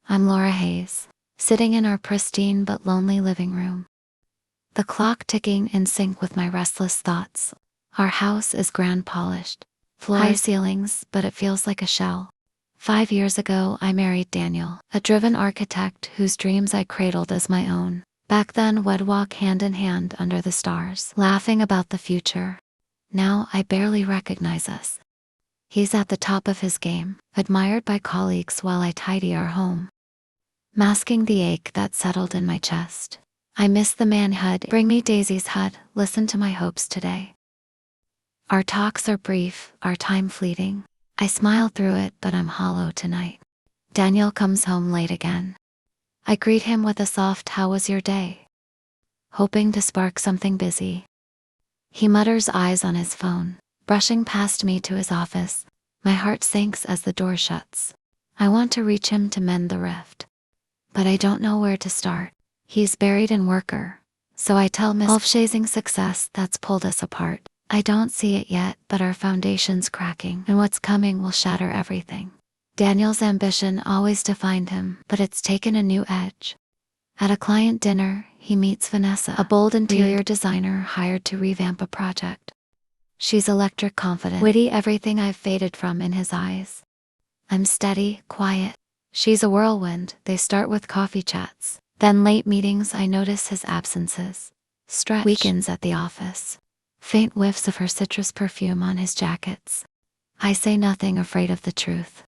I'm Laura Hayes, sitting in our pristine but lonely living room. The clock ticking in sync with my restless thoughts. Our house is grand polished. High ceilings, but it feels like a shell. 5 years ago, I married Daniel, a driven architect whose dreams I cradled as my own. Back then, we'd walk hand in hand under the stars, laughing about the future. Now, I barely recognize us. He's at the top of his game, admired by colleagues while I tidy our home, masking the ache that settled in my chest. I miss the man who'd bring me Daisy's hut, listen to my hopes today. Our talks are brief, our time fleeting. I smile through it, but I'm hollow tonight. Daniel comes home late again. I greet him with a soft "How was your day?" hoping to spark something busy. He mutters, eyes on his phone, brushing past me to his office. My heart sinks as the door shuts. I want to reach him to mend the rift, but I don't know where to start. He's buried in worker, so I tell Miss chasing success that's pulled us apart. I don't see it yet, but our foundation's cracking, and what's coming will shatter everything. Daniel's ambition always defined him, but it's taken a new edge. At a client dinner, he meets Vanessa, a bold interior designer hired to revamp a project. She's electric confident, witty, everything I've faded from in his eyes. I'm steady, quiet. She's a whirlwind. They start with coffee chats, then late meetings. I notice his absences. Stretch weekends at the office. Faint whiffs of her citrus perfume on his jackets. I say nothing, afraid of the truth.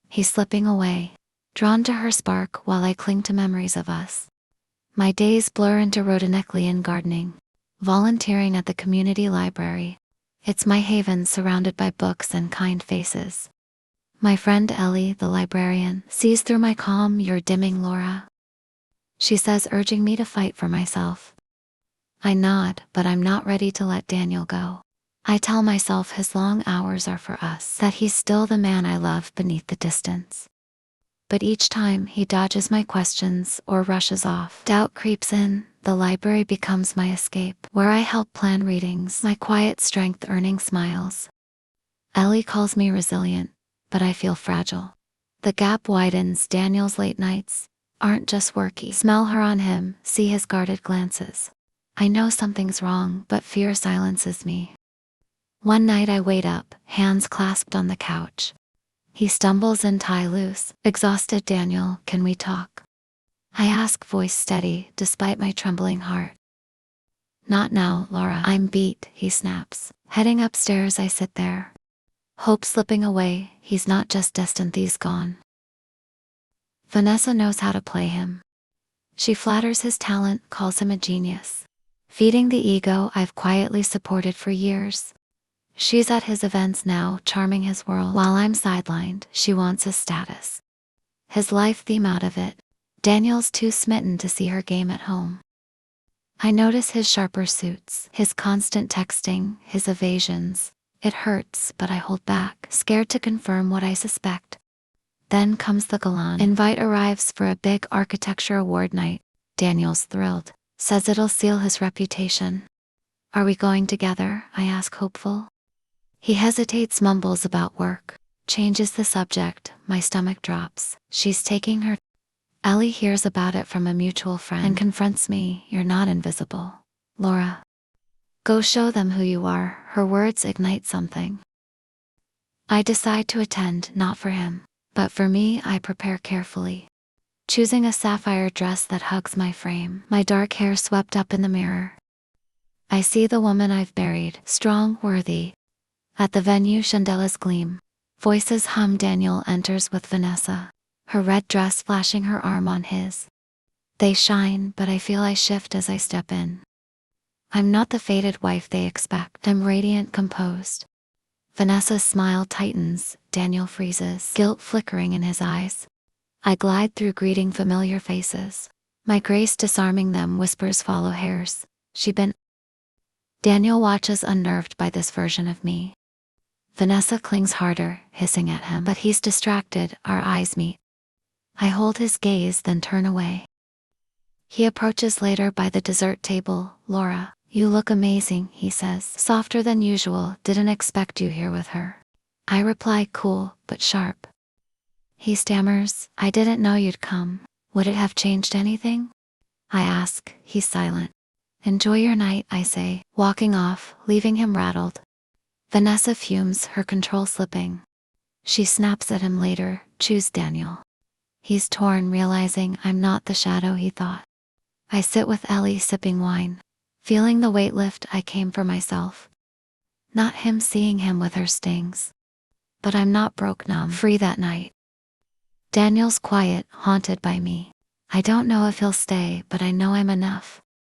He's slipping away, drawn to her spark while I cling to memories of us. My days blur into rhodoneclean gardening, volunteering at the community library. It's my haven, surrounded by books and kind faces. My friend Ellie, the librarian, sees through my calm. You're dimming, Laura, she says, urging me to fight for myself. I nod, but I'm not ready to let Daniel go. I tell myself his long hours are for us, that he's still the man I love beneath the distance. But each time he dodges my questions or rushes off, doubt creeps in. The library becomes my escape, where I help plan readings, my quiet strength earning smiles. Ellie calls me resilient, but I feel fragile. The gap widens. Daniel's late nights aren't just worky. Smell her on him, see his guarded glances. I know something's wrong, but fear silences me. One night I wait up, hands clasped on the couch. He stumbles in, tie loose. Exhausted. Daniel, can we talk? I ask, voice steady, despite my trembling heart. Not now, Laura. I'm beat, he snaps. Heading upstairs, I sit there, hope slipping away. He's not just distant, he's gone. Vanessa knows how to play him. She flatters his talent, calls him a genius, feeding the ego I've quietly supported for years. She's at his events now, charming his world, while I'm sidelined. She wants his status, his life theme out of it. Daniel's too smitten to see her game at home. I notice his sharper suits, his constant texting, his evasions. It hurts, but I hold back, scared to confirm what I suspect. Then comes the Gala. Invite arrives for a big architecture award night. Daniel's thrilled, says it'll seal his reputation. Are we going together? I ask, hopeful. He hesitates, mumbles about work, changes the subject. My stomach drops. She's taking her. Ellie hears about it from a mutual friend and confronts me. You're not invisible, Laura. Go show them who you are. Her words ignite something. I decide to attend, not for him, but for me. I prepare carefully, choosing a sapphire dress that hugs my frame, my dark hair swept up in the mirror. I see the woman I've buried, strong, worthy. At the venue, chandeliers gleam. Voices hum. Daniel enters with Vanessa, her red dress flashing, her arm on his. They shine, but I feel I shift as I step in. I'm not the faded wife they expect. I'm radiant, composed. Vanessa's smile tightens. Daniel freezes, guilt flickering in his eyes. I glide through, greeting familiar faces, my grace disarming them. Whispers follow, hairs. She been. Daniel watches, unnerved by this version of me. Vanessa clings harder, hissing at him, but he's distracted. Our eyes meet. I hold his gaze, then turn away. He approaches later by the dessert table. Laura, you look amazing, he says, softer than usual. Didn't expect you here with her. I reply, cool, but sharp. He stammers, I didn't know you'd come. Would it have changed anything? I ask. He's silent. Enjoy your night, I say, walking off, leaving him rattled. Vanessa fumes, her control slipping. She snaps at him later, choose Daniel. He's torn, realizing I'm not the shadow he thought. I sit with Ellie sipping wine, feeling the weight lift. I came for myself. Not him seeing him with her stings. But I'm not broke, numb, free that night. Daniel's quiet, haunted by me. I don't know if he'll stay, but I know I'm enough.